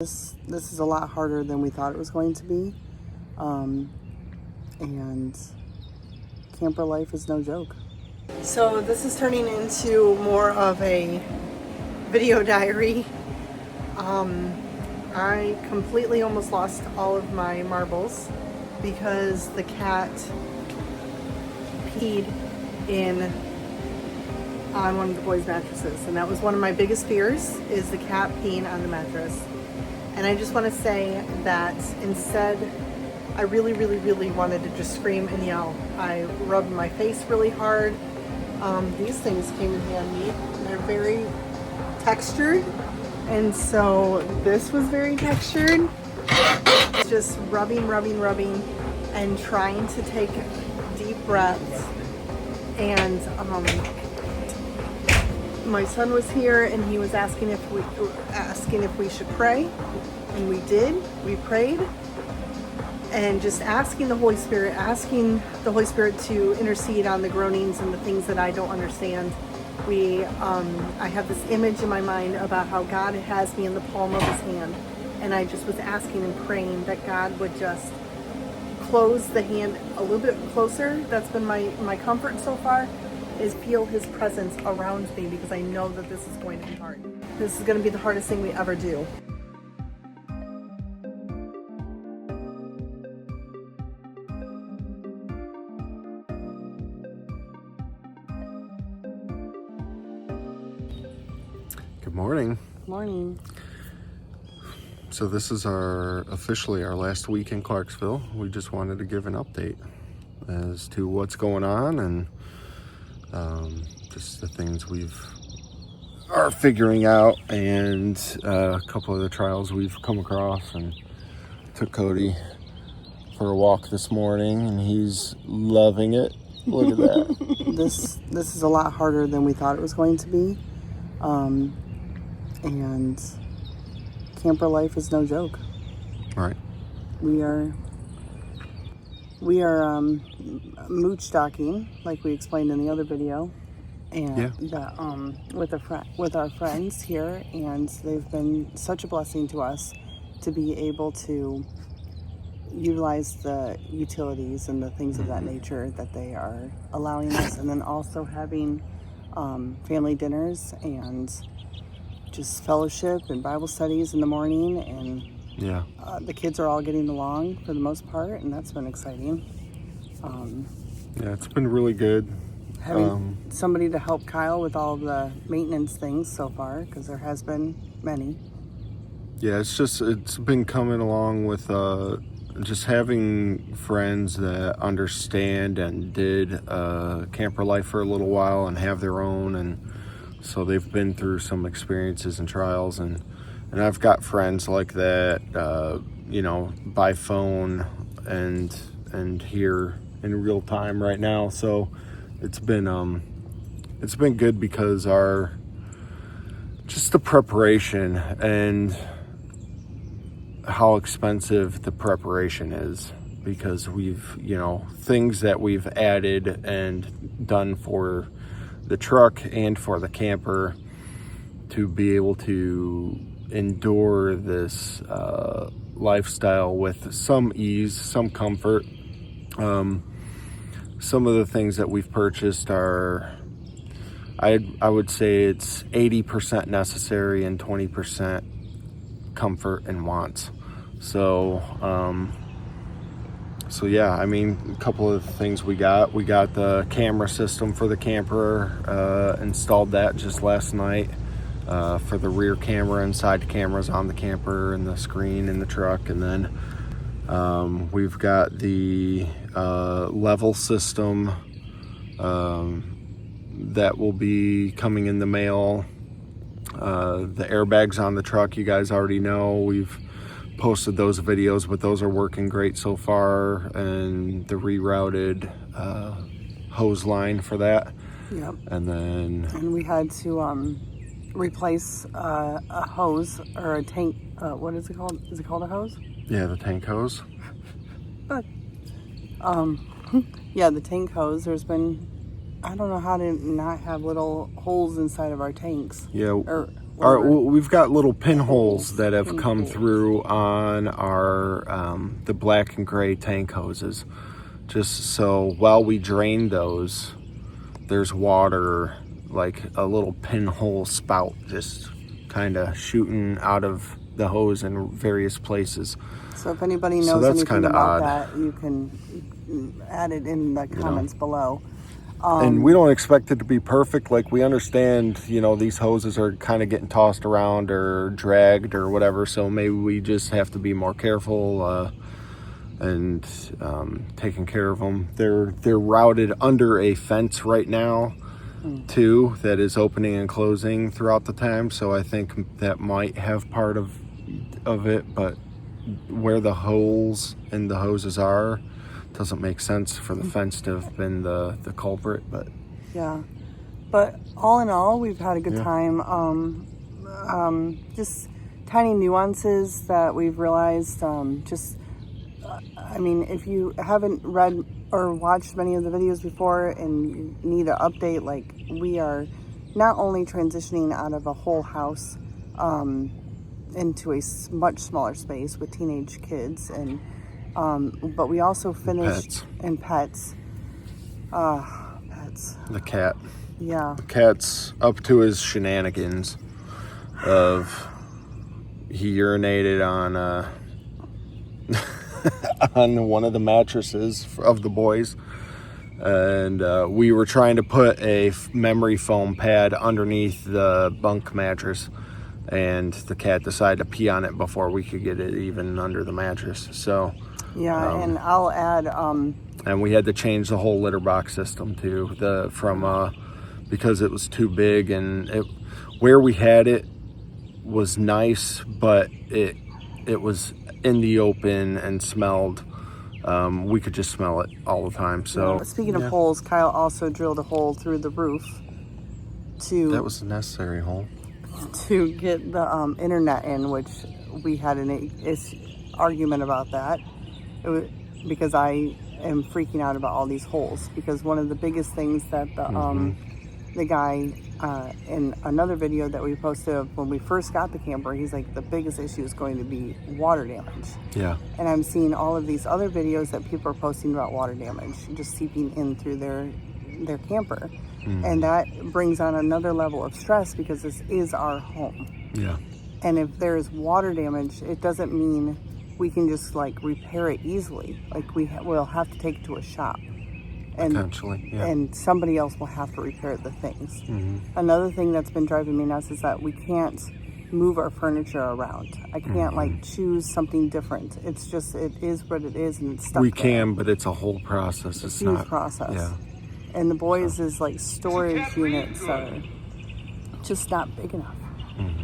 This is a lot harder than we thought it was going to be, and camper life is no joke. So this is turning into more of a video diary. I completely almost lost all of my marbles because the cat peed on one of the boys' mattresses, and that was one of my biggest fears, is the cat peeing on the mattress. And I just want to say that instead, I really wanted to just scream and yell. I rubbed my face really hard. These things came in handy. They're very textured, and so this was very textured. Just rubbing, and trying to take deep breaths. And my son was here, and he was asking if we should pray, and we did. We prayed, and just asking the Holy Spirit to intercede on the groanings and the things that I don't understand. I have this image in my mind about how God has me in the palm of His hand, and I just was asking and praying that God would just close the hand a little bit closer. That's been my comfort so far, is feel His presence around me, because I know that this is going to be hard. This is going to be the hardest thing we ever do. Good morning. Morning. So this is officially our last week in Clarksville. We just wanted to give an update as to what's going on and just the things are figuring out, and a couple of the trials we've come across. And took Cody for a walk this morning, and he's loving it. Look at that. This is a lot harder than we thought it was going to be, and camper life is no joke. Right. We are mooch stocking, like we explained in the other video, and with our friends here, and they've been such a blessing to us to be able to utilize the utilities and the things of that nature that they are allowing us, and then also having family dinners and just fellowship and Bible studies in the morning, and the kids are all getting along for the most part, and that's been exciting. It's been really good. Having somebody to help Kyle with all the maintenance things so far, because there has been many. Yeah, it's been coming along with just having friends that understand and did camper life for a little while and have their own, and so they've been through some experiences and trials, and I've got friends like that, by phone and here in real time right now. So it's been good, because just the preparation and how expensive the preparation is, because we've, things that we've added and done for the truck and for the camper to be able to endure this lifestyle with some ease, some comfort. Some of the things that we've purchased are, I would say it's 80% necessary and 20% comfort and wants. So yeah, I mean, a couple of things we got the camera system for the camper, installed that just last night, for the rear camera and side cameras on the camper and the screen in the truck. And then we've got the level system that will be coming in the mail. The airbags on the truck, you guys already know. We've posted those videos, but those are working great so far, and the rerouted hose line for that. Yep. And we had to replace a hose or a tank. What is it called? Is it called a hose? Yeah, the tank hose. But the tank hose. There's been, I don't know how to not have little holes inside of our tanks. Yeah. Or We've got little pinholes that have come through on our the black and gray tank hoses, just so while we drain those, there's water, like a little pinhole spout just kind of shooting out of the hose in various places. So if anybody knows anything about that, you can add it in the comments below. And we don't expect it to be perfect. Like, we understand, these hoses are kind of getting tossed around or dragged or whatever. So maybe we just have to be more careful and taking care of them. They're routed under a fence right now, too, that is opening and closing throughout the time. So I think that might have part of it. But where the holes in the hoses are, doesn't make sense for the fence to have been the culprit. But but all in all, we've had a good time. Just tiny nuances that we've realized. If you haven't read or watched many of the videos before and you need an update, like, we are not only transitioning out of a whole house into a much smaller space with teenage kids, and but we also finished pets. The cat. Yeah. The cat's up to his shenanigans of he urinated on on one of the mattresses of the boys, and we were trying to put a memory foam pad underneath the bunk mattress, and the cat decided to pee on it before we could get it even under the mattress. So and I'll add and we had to change the whole litter box system too, because it was too big, and where we had it was nice, but it was in the open and smelled. We could just smell it all the time. So speaking of holes, Kyle also drilled a hole through the roof that was a necessary hole to get the internet in, which we had an argument about that. It was because I am freaking out about all these holes, because one of the biggest things that the guy in another video that we posted of when we first got the camper, he's like, the biggest issue is going to be water damage. Yeah. And I'm seeing all of these other videos that people are posting about water damage just seeping in through their camper. And that brings on another level of stress, because this is our home. Yeah. And if there is water damage, it doesn't mean we can just repair it easily. Like, we'll have to take it to a shop. And, potentially, and somebody else will have to repair the things. Another thing that's been driving me nuts is that we can't move our furniture around. I can't choose something different. It's just, it is what it is, and it's stuck We there. can, but it's a whole process. It's a huge process. Yeah. And the boys' storage units are just not big enough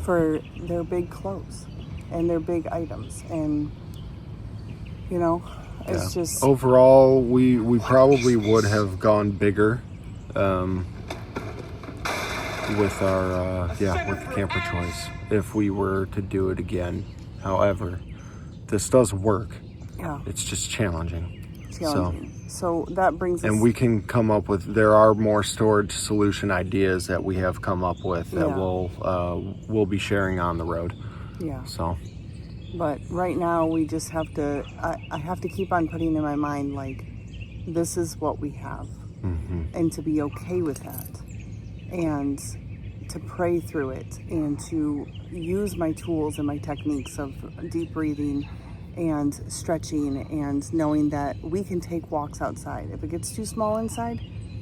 for their big clothes and their big items. And it's just overall, we probably would have gone bigger with our with the camper choice if we were to do it again. However, this does work. Yeah. It's just challenging. So that brings us... And we can come up with... There are more storage solution ideas that we have come up with that we'll be sharing on the road. Yeah. So... But right now, we just have to... I have to keep on putting in my mind, this is what we have. And to be okay with that. And to pray through it. And to use my tools and my techniques of deep breathing and stretching, and knowing that we can take walks outside. If it gets too small inside,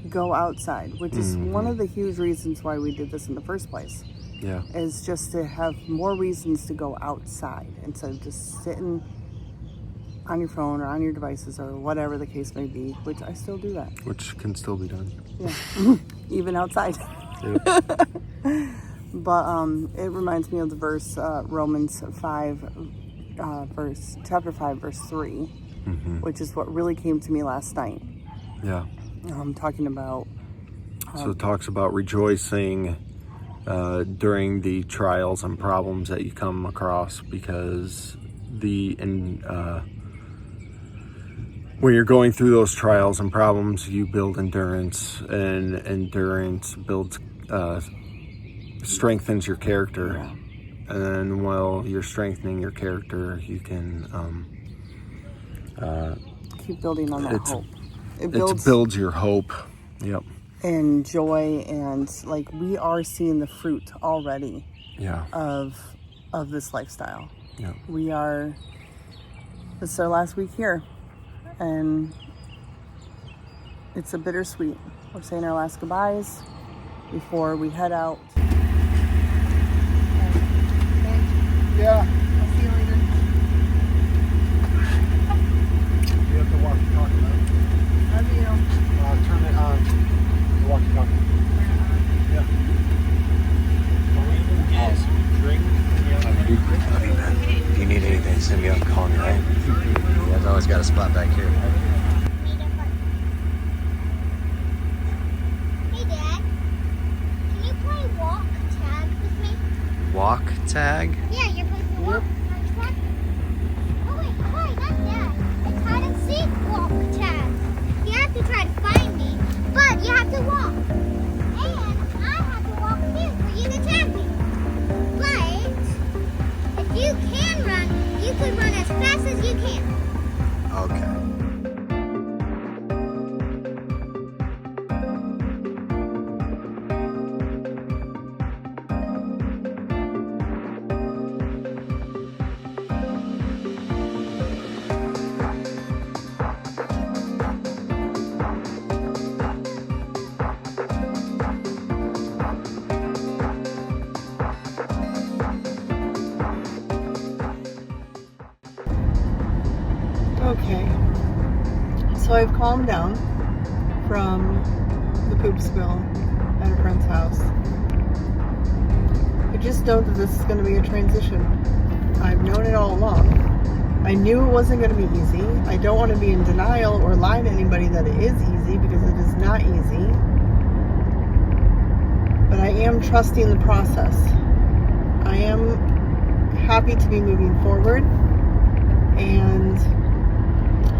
go outside, which is one of the huge reasons why we did this in the first place. Yeah. Is just to have more reasons to go outside instead of just sitting on your phone or on your devices or whatever the case may be, which I still do that. Which can still be done. Yeah. Even outside. Yep. But it reminds me of the verse, Romans 5, chapter 5, verse 3, which is what really came to me last night. Yeah. Talking about... so it talks about rejoicing during the trials and problems that you come across, because when you're going through those trials and problems, you build endurance, and endurance builds strengthens your character. And then while you're strengthening your character, you can keep building on that hope. It builds your hope. Yep. And joy, and like we are seeing the fruit already. Yeah. Of this lifestyle. Yeah. This is our last week here, and it's a bittersweet. We're saying our last goodbyes before we head out. Yeah. I'll see you later. You have the walkie-talkie, right? Love you. Turn it on. The walkie-talkie. Yeah. Yes. Love you, man. If you need anything, send me up, call me, right? You guys always got a spot back here. Hey, Dad. Can you play walk tag with me? Walk tag? Yeah, you're playing the walk tag. Oh, wait, not that. It's hide and seek walk tag. You have to try to find me, but you have to walk. And I have to walk too for you to tag me. But if you can run, you could run as fast as you can. Okay. Okay, so I've calmed down from the poop spill at a friend's house. I just know that this is going to be a transition. I've known it all along. I knew it wasn't going to be easy. I don't want to be in denial or lie to anybody that it is easy, because it is not easy. But I am trusting the process. I am happy to be moving forward, and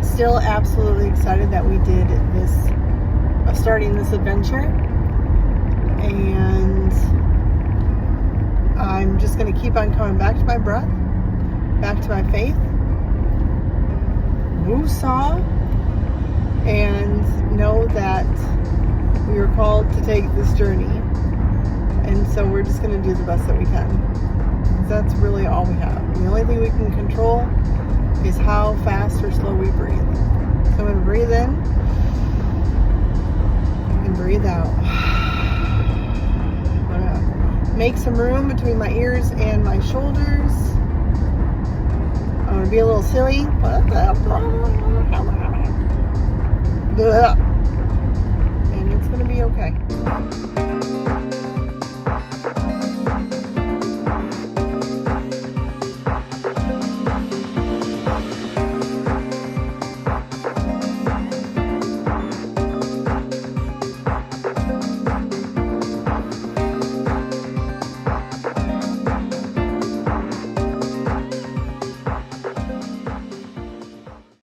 still absolutely excited that we did this, starting this adventure. And I'm just going to keep on coming back to my breath, back to my faith, woo-saw, and know that we were called to take this journey. And so we're just going to do the best that we can. That's really all we have. And the only thing we can control is how fast or slow we breathe. So I'm going to breathe in and breathe out. I'm going to make some room between my ears and my shoulders. I'm going to be a little silly. And it's going to be okay.